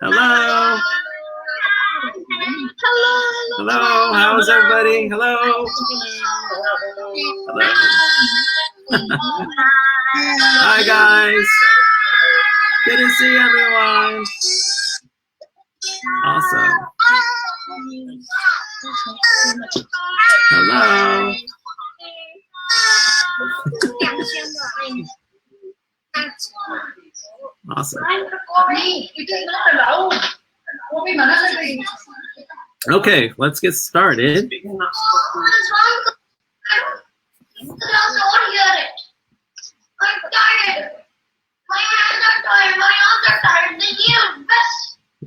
Hello. Hello. How's everybody? Hello. Hello. Hi guys. Good to see everyone. Awesome. Hello. Awesome. Okay, let's get started.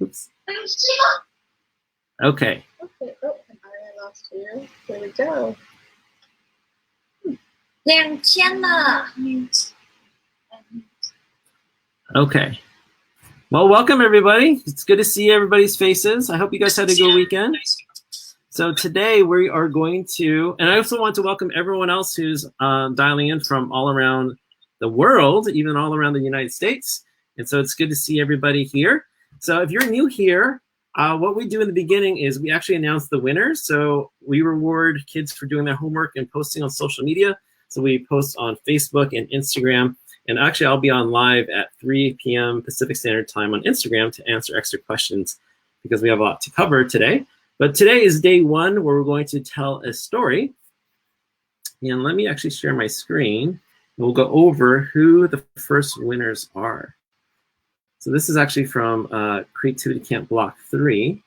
Oops. Okay. Okay. Oh, I lost you. There we go. Okay. Well, welcome everybody. It's good to see everybody's faces. I hope you guys had a good weekend. So today we are going to, and I also want to welcome everyone else who's dialing in from all around the world, even all around the United States. And so it's good to see everybody here. So if you're new here, what we do in the beginning is we actually announce the winners. So we reward kids for doing their homework and posting on social media. So we post on Facebook and Instagram. And actually, I'll be on live at 3 p.m. Pacific Standard Time on Instagram to answer extra questions because we have a lot to cover today. But today is day one where we're going to tell a story. And let me actually share my screen. We'll go over who the first winners are. So this is actually from Creativity Camp Block 3.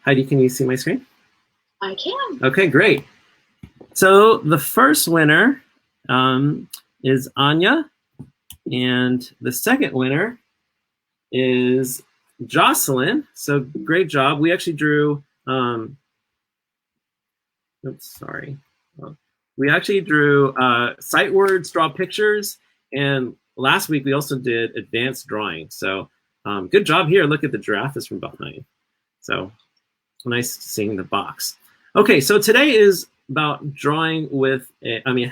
Heidi, can you see my screen? I can. Okay, great. So the first winner is Anya, and the second winner is Jocelyn. So great job. We actually drew, we actually drew sight words, draw pictures, and last week we also did advanced drawing. So good job here. Look at the giraffe is from behind. So nice seeing the box. Okay, so today is about drawing with,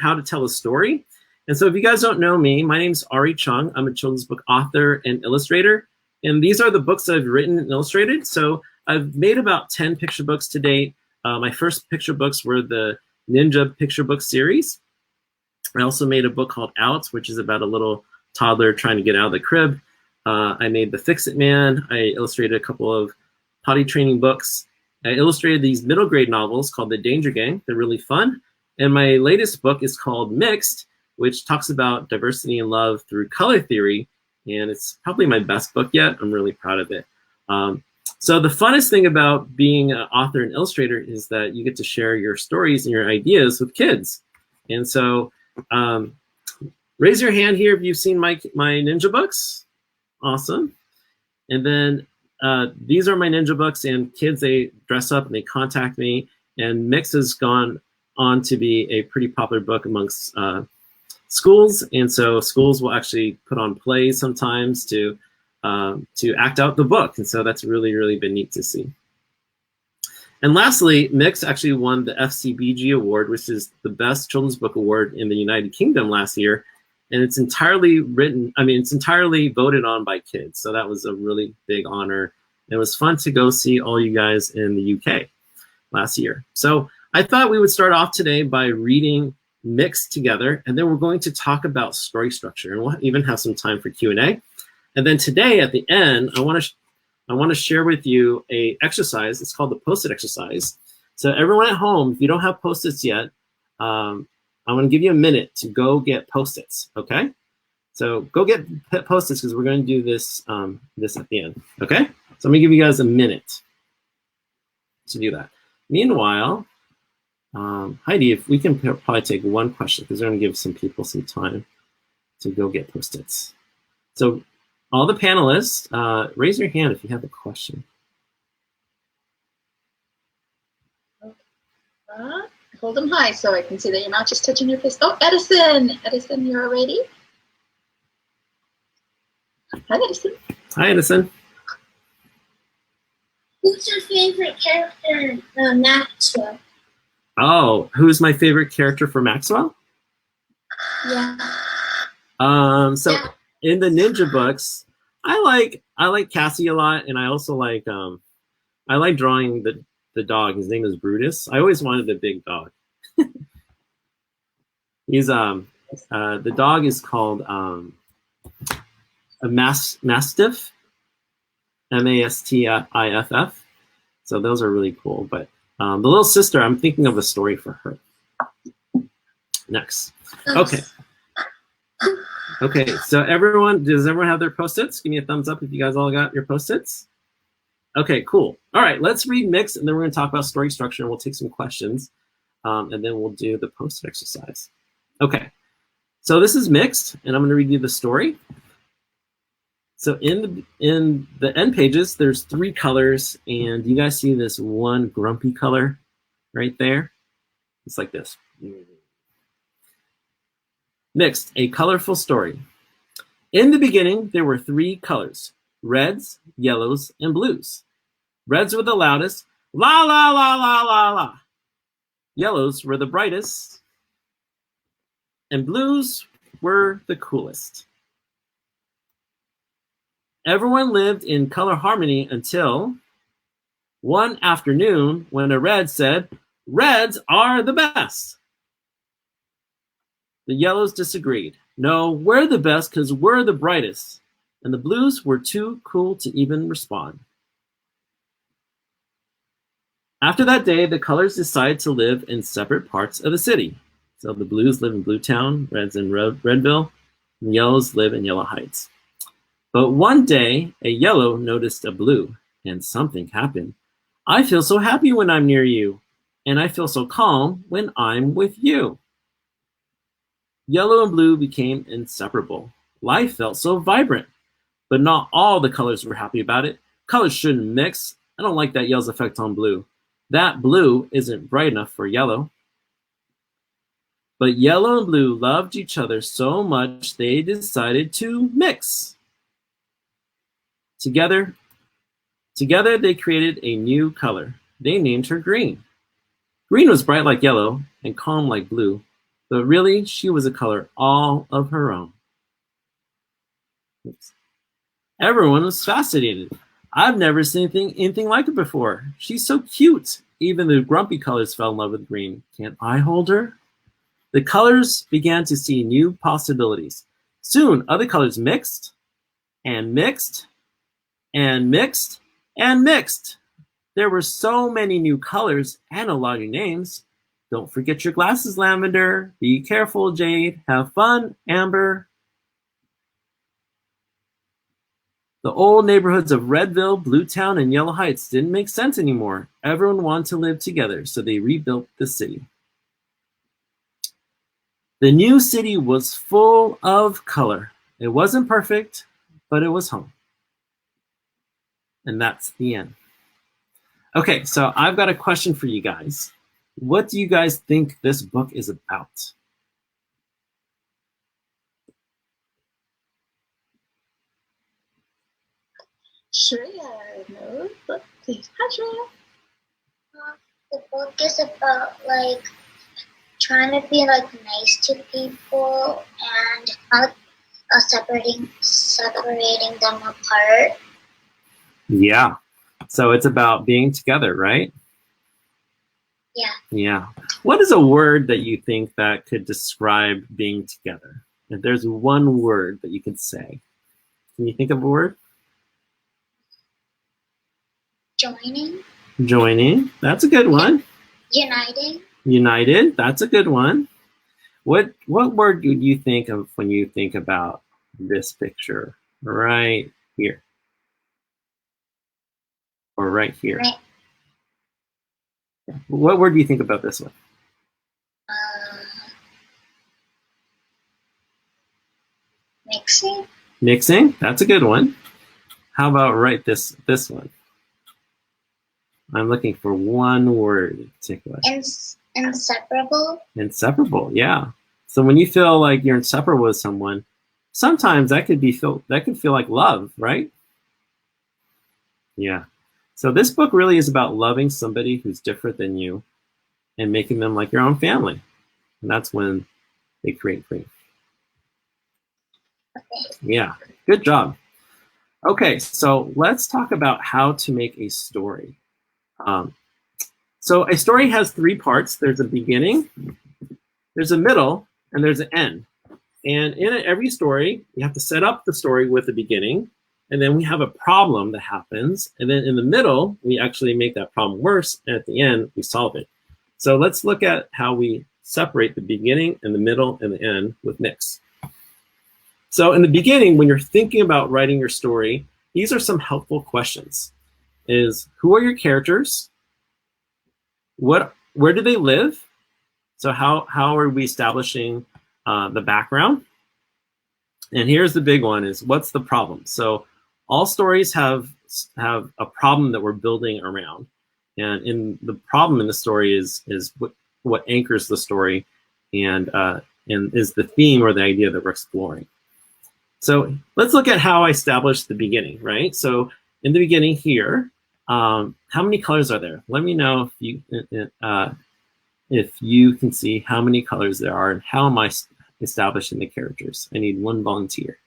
how to tell a story. And so if you guys don't know me, my name's Ari Chung. I'm a children's book author and illustrator. And these are the books I've written and illustrated. So I've made about 10 picture books to date. My first picture books were the Ninja picture book series. I also made a book called Out, which is about a little toddler trying to get out of the crib. I made The Fix-It Man. I illustrated a couple of potty training books. I illustrated these middle grade novels called The Danger Gang. They're really fun. And my latest book is called Mixed, which talks about diversity and love through color theory. And it's probably my best book yet. I'm really proud of it. So the funnest thing about being an author and illustrator is that you get to share your stories and your ideas with kids. And so raise your hand here if you've seen my Ninja books. Awesome. And then these are my Ninja books, and kids, they dress up and they contact me. And Mix has gone on to be a pretty popular book amongst schools. And so schools will actually put on plays sometimes to act out the book. And so that's really, really been neat to see. And lastly, Mix actually won the FCBG Award, which is the best children's book award in the United Kingdom last year. And it's entirely it's entirely voted on by kids. So that was a really big honor. It was fun to go see all you guys in the UK last year. So I thought we would start off today by reading Mixed together, and then we're going to talk about story structure, and we'll even have some time for Q&A. And then today at the end, I want to share with you a exercise. It's called the Post-it exercise. So everyone at home, if you don't have Post-its yet, I'm going to give you a minute to go get Post-its, okay? So go get Post-its because we're going to do this this at the end, okay? So I'm going to give you guys a minute to do that. Meanwhile, Heidi, if we can probably take one question because we're going to give some people some time to go get Post-its. So all the panelists, raise your hand if you have a question. Hold them high so I can see that you're not just touching your face. Oh, Edison! Edison, you're ready? Hi, Edison. Hi, Edison. Who's your favorite character in Maxwell? Oh, who's my favorite character for Maxwell? Yeah. So Yeah. in the ninja books, I like Cassie a lot, and I also I like drawing the dog. His name is Brutus. I always wanted a big dog. He's the dog is called a mastiff, Mastiff. So those are really cool. But the little sister, I'm thinking of a story for her. Next. Okay. Okay, so does everyone have their Post-its? Give me a thumbs up if you guys all got your Post-its. Okay, cool. All right, let's read Mix, and then we're going to talk about story structure, and we'll take some questions, and then we'll do the Post-it exercise. Okay, so this is Mixed, and I'm going to read you the story. So in the end pages, there's 3 colors, and you guys see this one grumpy color right there? It's like this. Mixed, a colorful story. In the beginning, there were 3 colors, reds, yellows, and blues. Reds were the loudest, la la la la la la. Yellows were the brightest, and blues were the coolest. Everyone lived in color harmony until one afternoon when a red said, "Reds are the best." The yellows disagreed. "No, we're the best because we're the brightest." And the blues were too cool to even respond. After that day, the colors decided to live in separate parts of the city. So the blues live in Bluetown, reds in Redville, and yellows live in Yellow Heights. But one day, a yellow noticed a blue, and something happened. "I feel so happy when I'm near you, and I feel so calm when I'm with you." Yellow and blue became inseparable. Life felt so vibrant, but not all the colors were happy about it. Colors shouldn't mix. I don't like that yellow's effect on blue. That blue isn't bright enough for yellow. But yellow and blue loved each other so much they decided to mix. Together they created a new color. They named her Green. Green was bright like yellow and calm like blue, but really she was a color all of her own. Oops. Everyone was fascinated. "I've never seen anything like her before. She's so cute." Even the grumpy colors fell in love with Green. "Can't I hold her?" The colors began to see new possibilities. Soon other colors mixed and mixed and mixed and mixed. There were so many new colors and a lot of new names. "Don't forget your glasses, Lavender. Be careful, Jade. Have fun, Amber." The old neighborhoods of Redville, Bluetown, and Yellow Heights didn't make sense anymore. Everyone wanted to live together, so they rebuilt the city. The new city was full of color. It wasn't perfect, but it was home. And that's the end. Okay, so I've got a question for you guys. What do you guys think this book is about? Shreya knows. Please. Hi, Shreya. The book is about like trying to be like nice to people and not separating them apart. Yeah. So it's about being together, right? Yeah. Yeah. What is a word that you think that could describe being together? If there's one word that you could say, can you think of a word? Joining. Joining. That's a good one. Uniting. United. That's a good one. What word do you think of when you think about this picture right here? Or right here? Right. What word do you think about this one? Mixing. Mixing. That's a good one. How about right this one? I'm looking for one word in particular. Inseparable. Inseparable. Yeah. So when you feel like you're inseparable with someone, sometimes that could feel like love, right? Yeah. So this book really is about loving somebody who's different than you and making them like your own family. And that's when they create green. Yeah, good job. Okay, so let's talk about how to make a story. So a story has three parts. There's a beginning, there's a middle, and there's an end. And in every story, you have to set up the story with the beginning, and then we have a problem that happens. And then in the middle, we actually make that problem worse. And at the end, we solve it. So let's look at how we separate the beginning and the middle and the end with Nix. So in the beginning, when you're thinking about writing your story, these are some helpful questions. Who are your characters? Where do they live? So how are we establishing the background? And here's the big one is what's the problem? So all stories have a problem that we're building around. And in the problem in the story is what anchors the story and is the theme or the idea that we're exploring. So let's look at how I established the beginning, right? So in the beginning here, how many colors are there? Let me know if you can see how many colors there are and how am I establishing the characters. I need one volunteer.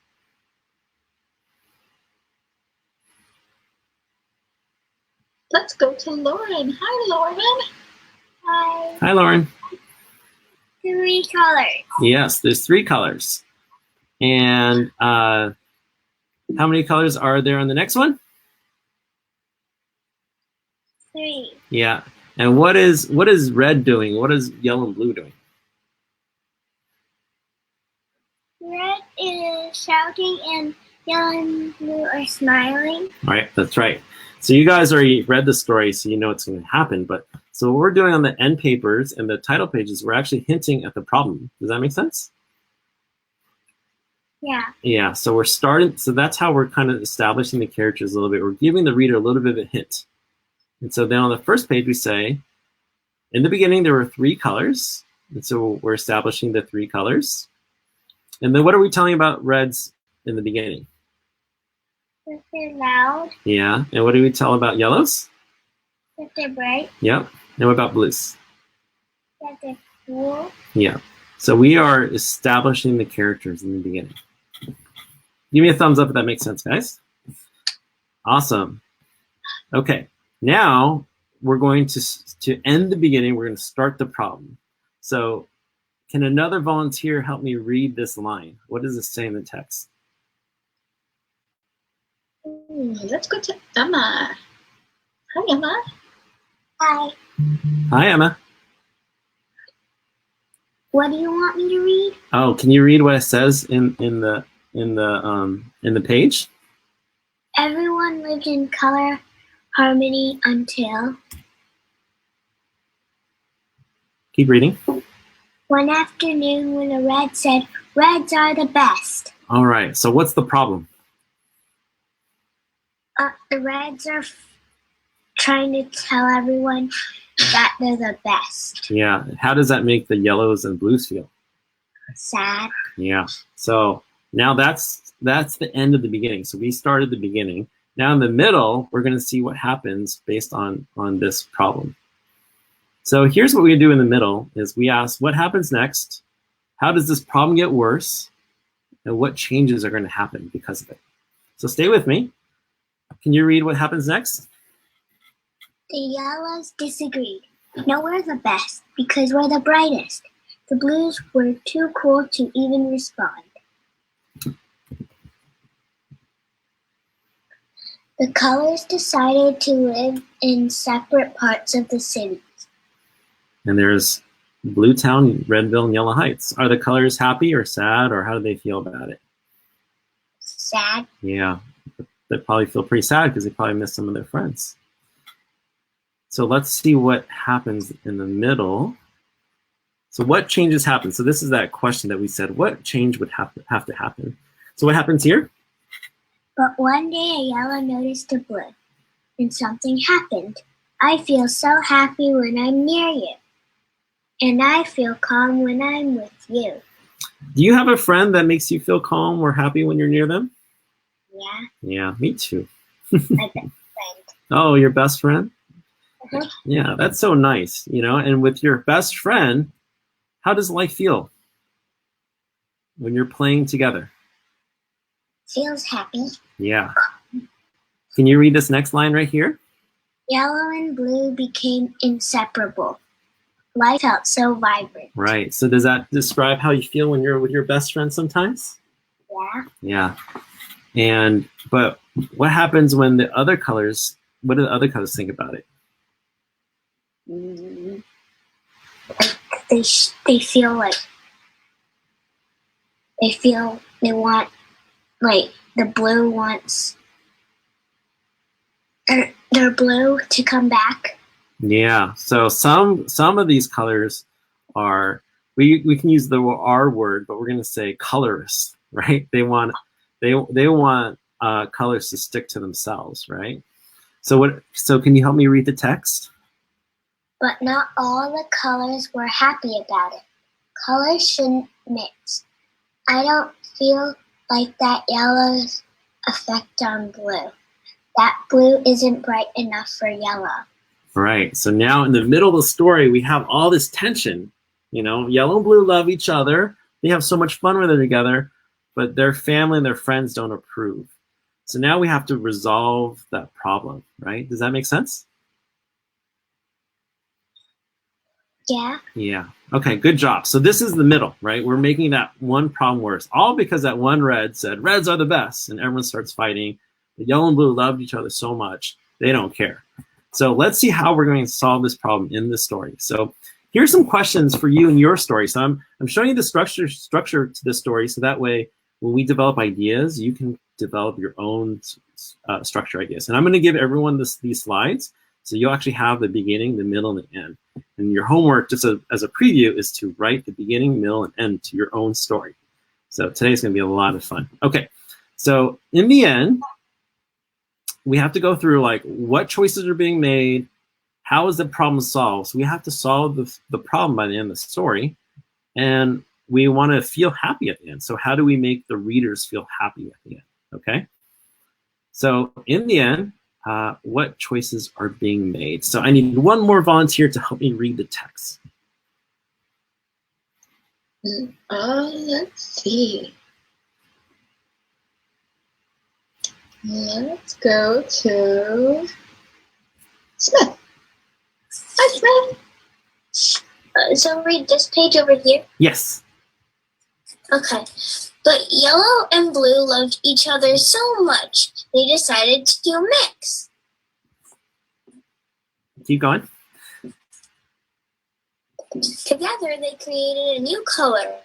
Let's go to Lauren. Hi, Lauren. Hi. Hi, Lauren. 3 colors. Yes, there's 3 colors. And how many colors are there on the next one? 3. Yeah. And what is red doing? What is yellow and blue doing? Red is shouting and yellow and blue are smiling. All right, that's right. So you guys already read the story, so you know what's going to happen. But so what we're doing on the end papers and the title pages, we're actually hinting at the problem. Does that make sense? Yeah. Yeah, so we're starting, so that's how we're kind of establishing the characters a little bit. We're giving the reader a little bit of a hint. And so then on the first page, we say, in the beginning, there were 3 colors. And so we're establishing the 3 colors. And then what are we telling about reds in the beginning? That they're loud. Yeah, and what do we tell about yellows? That they're bright. Yep, and what about blues? That they're cool. Yeah, so we are establishing the characters in the beginning. Give me a thumbs up if that makes sense, guys. Awesome. Okay, now we're going to end the beginning. We're going to start the problem. So can another volunteer help me read this line? What does it say in the text? Let's go to Emma. Hi, Emma. Hi. Hi, Emma. What do you want me to read? Oh, can you read what it says in the page? Everyone lived in color harmony until Keep reading. one afternoon when a red said, "Reds are the best." All right, so what's the problem? The Reds are trying to tell everyone that they're the best. Yeah, how does that make the yellows and blues feel? Sad. Yeah, so now that's the end of the beginning. So we started the beginning. Now in the middle, we're going to see what happens based on this problem. So here's what we do in the middle is we ask, what happens next? How does this problem get worse? And what changes are going to happen because of it? So stay with me. Can you read what happens next? The yellows disagreed. No, we're the best because we're the brightest. The blues were too cool to even respond. The colors decided to live in separate parts of the city. And there's Blue Town, Redville, and Yellow Heights. Are the colors happy or sad, or how do they feel about it? Sad. Yeah, they probably feel pretty sad because they probably miss some of their friends. So let's see what happens in the middle. So what changes happen? So this is that question that we said, what change would have to happen? So what happens here? But one day a yellow noticed a blue, and something happened. I feel so happy when I'm near you, and I feel calm when I'm with you. Do you have a friend that makes you feel calm or happy when you're near them? Yeah, Yeah, me too. my best friend. Oh, your best friend? Uh-huh. Yeah, that's so nice, you know, and with your best friend, how does life feel when you're playing together? feels happy. Yeah. Can you read this next line right here? Yellow and blue became inseparable. Life felt so vibrant. Right. So does that describe how you feel when you're with your best friend sometimes? Yeah. Yeah. But what happens when the other colors, what do the other colors think about it? They feel like they want, like, the blue wants their blue to come back. Yeah. So some of these colors are, we can use the R word, but we're going to say colorist, right? They want colors to stick to themselves, right? So can you help me read the text? But not all the colors were happy about it. Colors shouldn't mix. I don't feel like that yellow's effect on blue. That blue isn't bright enough for yellow. Right. So now in the middle of the story, we have all this tension. You know, yellow and blue love each other. They have so much fun with it together, but their family and their friends don't approve. So now we have to resolve that problem, right? Does that make sense? Yeah. Yeah. Okay, good job. So this is the middle, right? We're making that one problem worse. All because that one red said, reds are the best, and everyone starts fighting. The yellow and blue loved each other so much, they don't care. So let's see how we're going to solve this problem in this story. So here's some questions for you in your story. So I'm showing you the structure to this story, so that way when we develop ideas, you can develop your own structure ideas. And I'm going to give everyone these slides, so you'll actually have the beginning, the middle, and the end. And your homework, just as a preview, is to write the beginning, middle, and end to your own story. So today's going to be a lot of fun. Okay, so in the end, we have to go through like what choices are being made, how is the problem solved. So we have to solve the problem by the end of the story, and we want to feel happy at the end. So how do we make the readers feel happy at the end? Okay, so in the end, what choices are being made? So I need one more volunteer to help me read the text. Let's see. Let's go to Smith. Hi, Smith. So read this page over here. Yes. Okay. But yellow and blue loved each other so much, they decided to mix. Keep going. Together, they created a new color.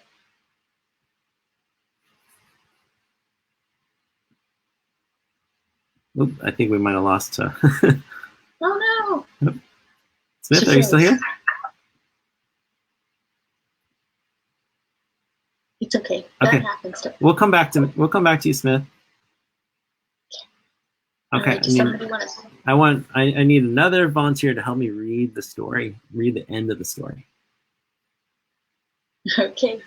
Oop, I think we might have lost Oh no. Smith, are you still here? It's okay. Okay. That happens to We'll come back to you, Smith. Okay. Does somebody want to? I need another volunteer to help me read the story, read the end of the story. Okay,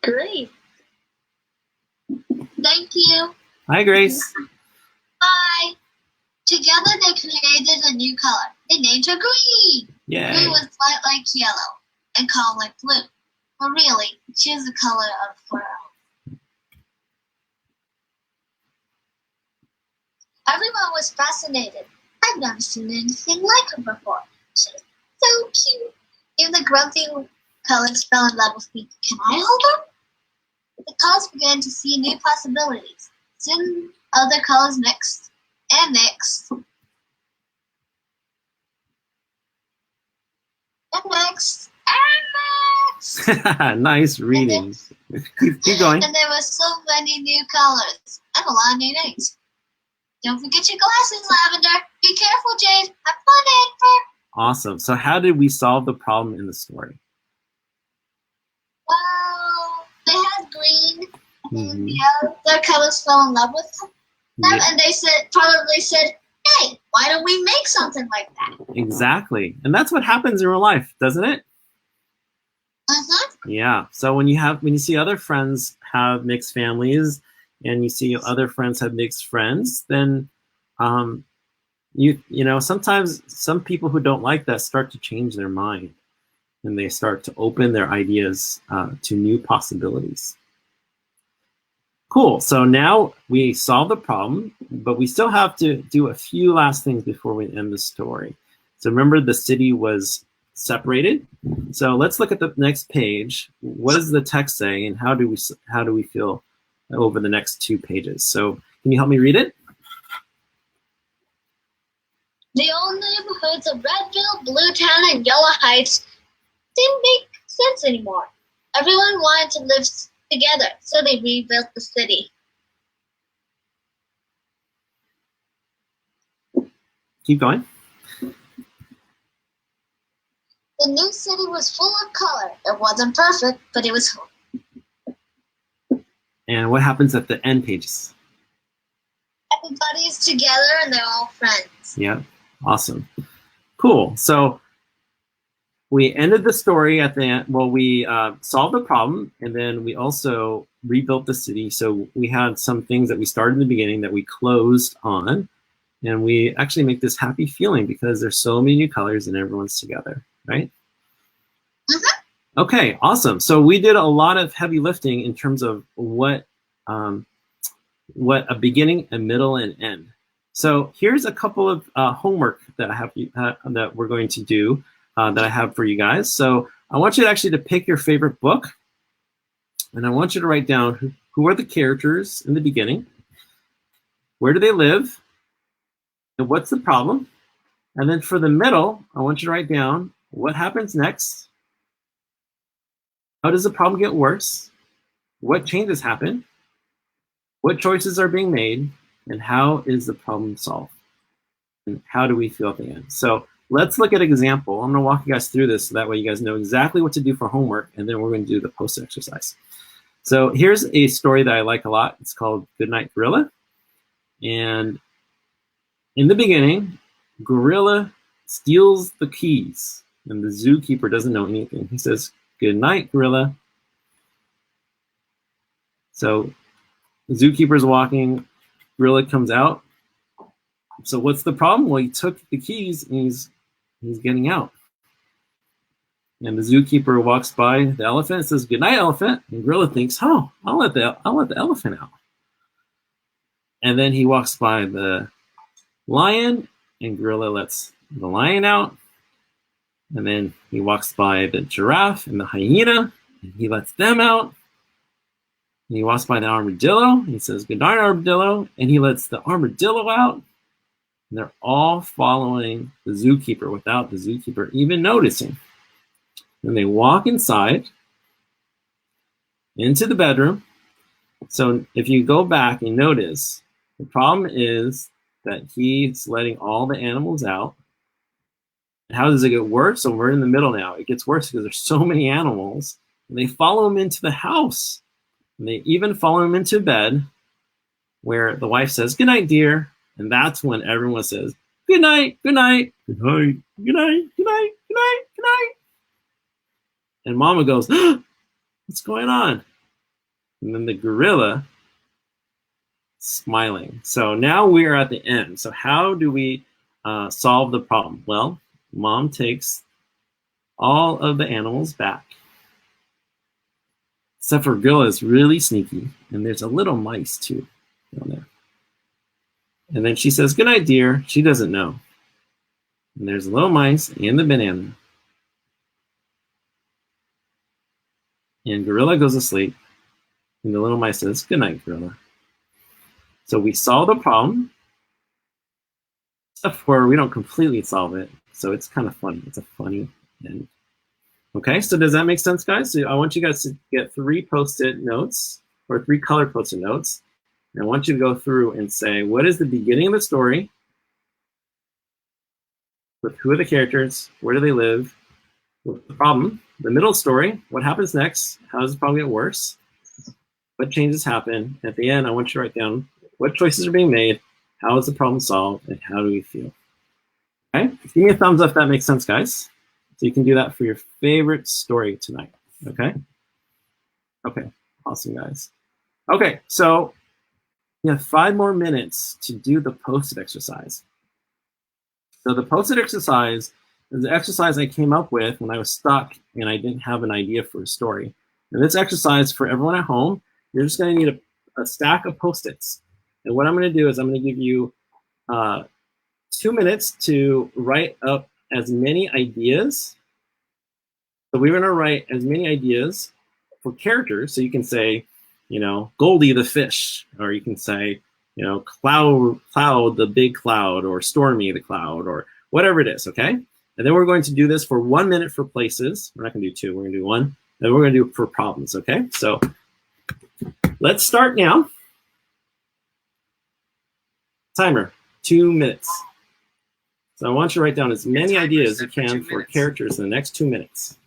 great. Thank you. Hi, Grace. Bye. Together, they created a new color. They named her green. Yay. Green was light like yellow and calm like blue. But really, she is the color of pearl. Everyone was fascinated. I've never seen anything like her before. She's so cute. Even the grumpy colors fell in love with me. Can I hold her? The colors began to see new possibilities. Soon other colors mixed and mixed. And mixed. And mixed. Nice reading. Keep going. And there were so many new colors and a lot of new names. Don't forget your glasses, Lavender. Be careful, Jade. Have fun, Amber. Awesome. So how did we solve the problem in the story? Well, they had green, and the other colors fell in love with them, Yeah. and they probably said, "Hey, why don't we make something like that?" Exactly. And that's what happens in real life, doesn't it? Yeah. So when you see other friends have mixed families, and you see other friends have mixed friends, then you know sometimes some people who don't like that start to change their mind, and they start to open their ideas to new possibilities. Cool. So now we solved the problem, but we still have to do a few last things before we end the story. So remember, the city was separated. So let's look at the next page. What does the text say, and how do we feel over the next 2 pages? So can you help me read it? The old neighborhoods of Redville, Bluetown, and Yellow Heights didn't make sense anymore. Everyone wanted to live together, so they rebuilt the city. Keep going. The new city was full of color. It wasn't perfect, but it was home. And what happens at the end pages? Everybody's together and they're all friends. Yeah, awesome. Cool. So we ended the story at the end. Well, we solved the problem, and then we also rebuilt the city. So we had some things that we started in the beginning that we closed on, and we actually make this happy feeling because there's so many new colors and everyone's together, right? Mm-hmm. Okay, awesome. So we did a lot of heavy lifting in terms of what a beginning, a middle, and end. So here's a couple of homework that I have that we're going to do that I have for you guys. So I want you to actually pick your favorite book, and I want you to write down who are the characters in the beginning, where do they live, and what's the problem. And then for the middle, I want you to write down what happens next, how does the problem get worse, what changes happen, what choices are being made, and how is the problem solved, and how do we feel at the end. So let's look at an example. I'm going to walk you guys through this so that way you guys know exactly what to do for homework, and then we're going to do the post-it exercise. So here's a story that I like a lot. It's called Goodnight Gorilla. And in the beginning, Gorilla steals the keys, and the zookeeper doesn't know anything. He says, "Good night, Gorilla." So the zookeeper's walking, Gorilla comes out. So what's the problem? Well, he took the keys and he's getting out. And the zookeeper walks by the elephant and says, "Good night, elephant." And Gorilla thinks, "Oh, I'll let the elephant out." And then he walks by the lion, and Gorilla lets the lion out. And then he walks by the giraffe and the hyena, and he lets them out. And he walks by the armadillo, and he says, "Good night, armadillo," and he lets the armadillo out. And they're all following the zookeeper without the zookeeper even noticing. Then they walk inside into the bedroom. So if you go back and notice, the problem is that he's letting all the animals out. How does it get worse? So we're in the middle now. It gets worse because there's so many animals. And they follow him into the house. And they even follow him into bed, where the wife says, "Good night, dear." And that's when everyone says, "Good night, good night, good night, good night, good night, good night, good night." And Mama goes, "What's going on?" And then the gorilla smiling. So now we are at the end. So how do we solve the problem? Well, Mom takes all of the animals back. Except for Gorilla is really sneaky. And there's a little mice too down there. And then she says, "Good night, dear." She doesn't know. And there's a little mice and the banana. And Gorilla goes to sleep. And the little mice says, "Good night, Gorilla." So we solve the problem. Except for we don't completely solve it. So it's kind of funny. It's a funny end. Okay, so does that make sense, guys? So I want you guys to get 3 post-it notes, or 3 color post-it notes. And I want you to go through and say, what is the beginning of the story? With who are the characters? Where do they live? What's the problem? The middle story, what happens next? How does the problem get worse? What changes happen? At the end, I want you to write down what choices are being made, how is the problem solved, and how do we feel? Okay, give me a thumbs up if that makes sense, guys. So you can do that for your favorite story tonight, okay? Okay, awesome, guys. Okay, so we have 5 more minutes to do the post-it exercise. So the post-it exercise is the exercise I came up with when I was stuck and I didn't have an idea for a story. And this exercise for everyone at home, you're just going to need a stack of Post-its. And what I'm going to do is I'm going to give you 2 minutes to write up as many ideas. So we're going to write as many ideas for characters. So you can say, you know, Goldie the fish, or you can say, you know, Cloud the big cloud, or Stormy the cloud, or whatever it is, okay? And then we're going to do this for 1 minute for places. We're not going to do 2, we're going to do 1. And we're going to do it for problems, okay? So let's start now. Timer, 2 minutes. So I want you to write down as many ideas as you can for characters in the next 2 minutes.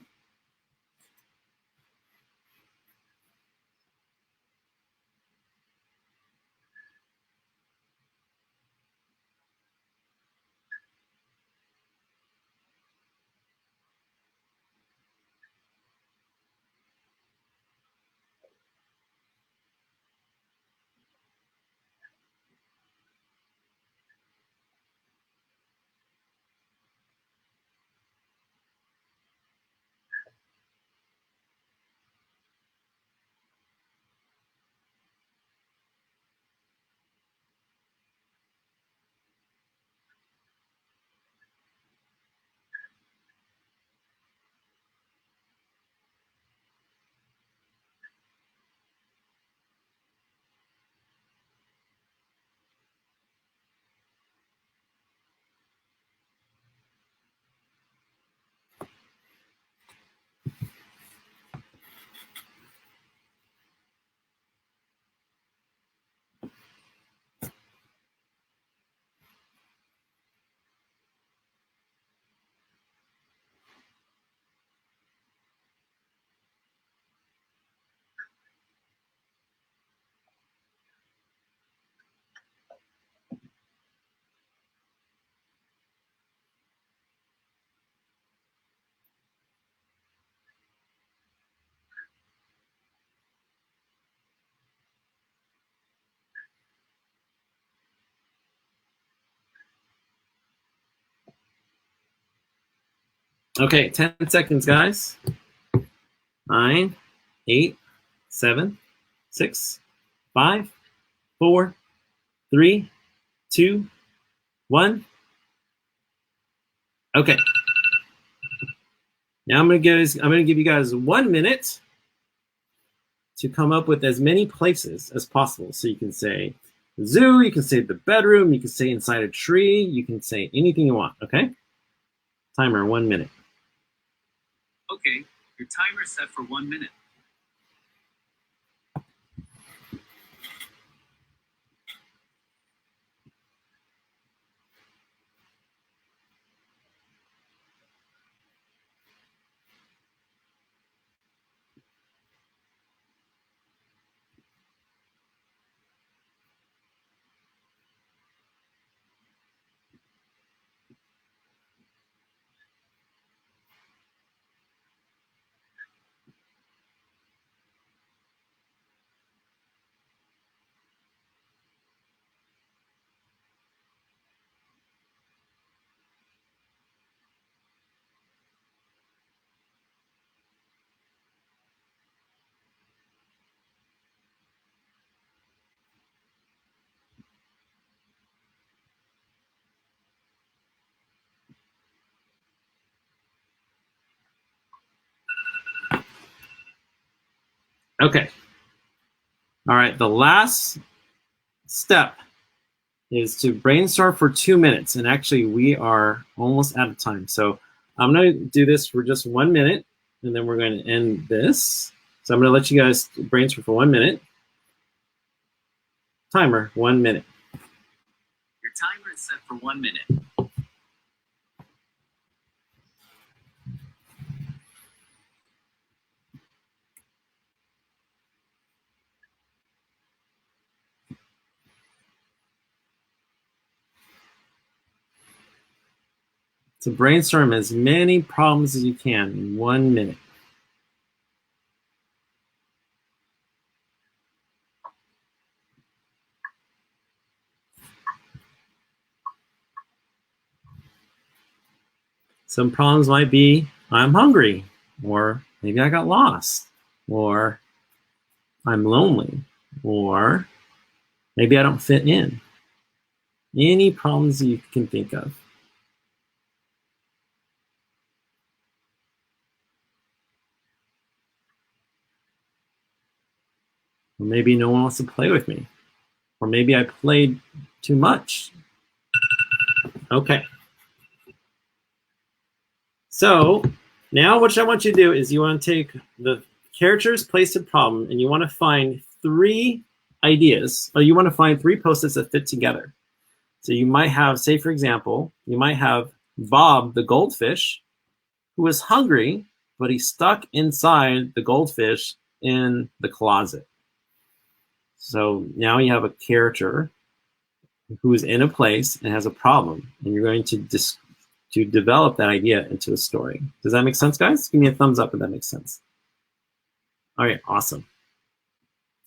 Okay, 10 seconds, guys. 9, 8, 7, 6, 5, 4, 3, 2, 1. Okay. Now I'm going to give you guys 1 minute to come up with as many places as possible. So you can say zoo, you can say the bedroom, you can say inside a tree, you can say anything you want, okay? Timer, 1 minute. Okay, your timer is set for 1 minute. Okay. All right, the last step is to brainstorm for 2 minutes. And actually, we are almost out of time. So I'm going to do this for just 1 minute, and then we're going to end this. So I'm going to let you guys brainstorm for 1 minute. Timer, 1 minute. Your timer is set for 1 minute. So brainstorm as many problems as you can in 1 minute. Some problems might be, I'm hungry, or maybe I got lost, or I'm lonely, Or maybe I don't fit in. Any problems you can think of. Or maybe no one wants to play with me. Or maybe I played too much. Okay. So now what I want you to do is you want to take the characters, place, and problem, and you want to find 3 ideas, or you want to find 3 post-its that fit together. So you might have, say for example, you might have Bob the goldfish, who is hungry, but he's stuck inside the goldfish in the closet. So now you have a character who is in a place and has a problem, and you're going to develop that idea into a story. Does that make sense, guys? Give me a thumbs up if that makes sense. All right, awesome.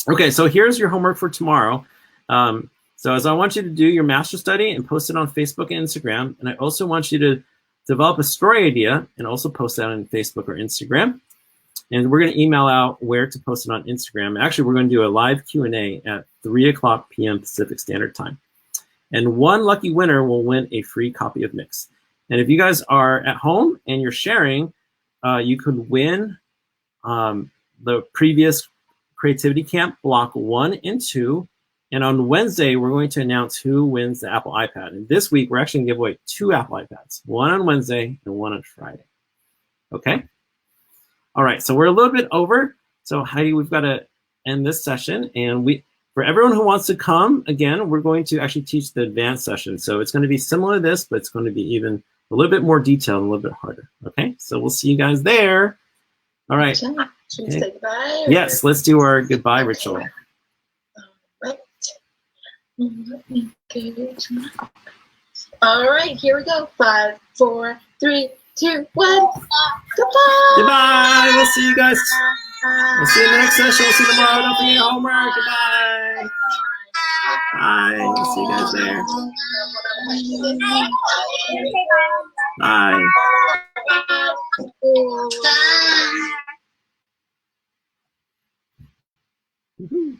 Okay, so here's your homework for tomorrow. So as I want you to do your master study and post it on Facebook and Instagram, and I also want you to develop a story idea and also post that on Facebook or Instagram. And we're going to email out where to post it on Instagram. Actually, we're going to do a live Q&A at 3:00 p.m. Pacific Standard Time. And one lucky winner will win a free copy of Mix. And if you guys are at home and you're sharing, you could win the previous Creativity Camp Block 1 and 2. And on Wednesday, we're going to announce who wins the Apple iPad. And this week, we're actually going to give away 2 Apple iPads, one on Wednesday and one on Friday. Okay? All right, so we're a little bit over. So Heidi, we've got to end this session. And for everyone who wants to come, again, we're going to actually teach the advanced session. So it's going to be similar to this, but it's going to be even a little bit more detailed and a little bit harder. Okay, so we'll see you guys there. All right. Should we say goodbye? Yes, let's do our goodbye ritual. All right. Let me go to my office. All right, here we go. 5, 4, 3, 2, 1. Goodbye. Goodbye. We'll see you guys. We'll see you in the next session. We'll see you tomorrow. Don't forget your homework. Goodbye. Bye. We'll see you guys there. Bye. Bye. Woohoo.